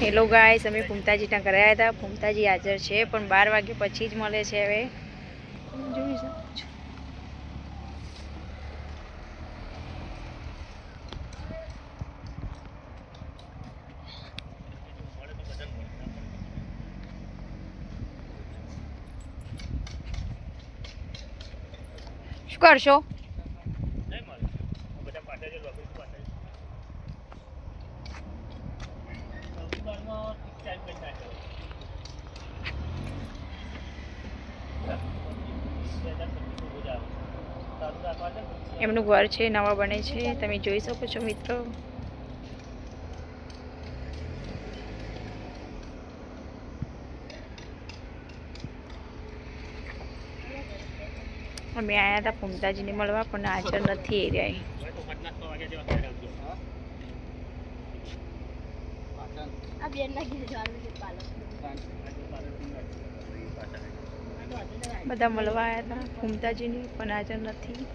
Hello guys, અમે ફૂમતાજીના ઘરે આવ્યા હતા. ફૂમતાજી હાજર છે પણ 12 વાગે પછી જ મળે છે. હવે જોઈ શકો છો. શું કરશો? એમનું ઘર છે, નવા બને છે, તમે જોઈ શકો છો મિત્રો. અમે આવ્યા હતા ફૂમતાજીને મળવા પણ હાજર નથી એ રહ્યા. બધા મળવા આવ્યા હતા ફૂમતાજીને પણ હાજર નથી.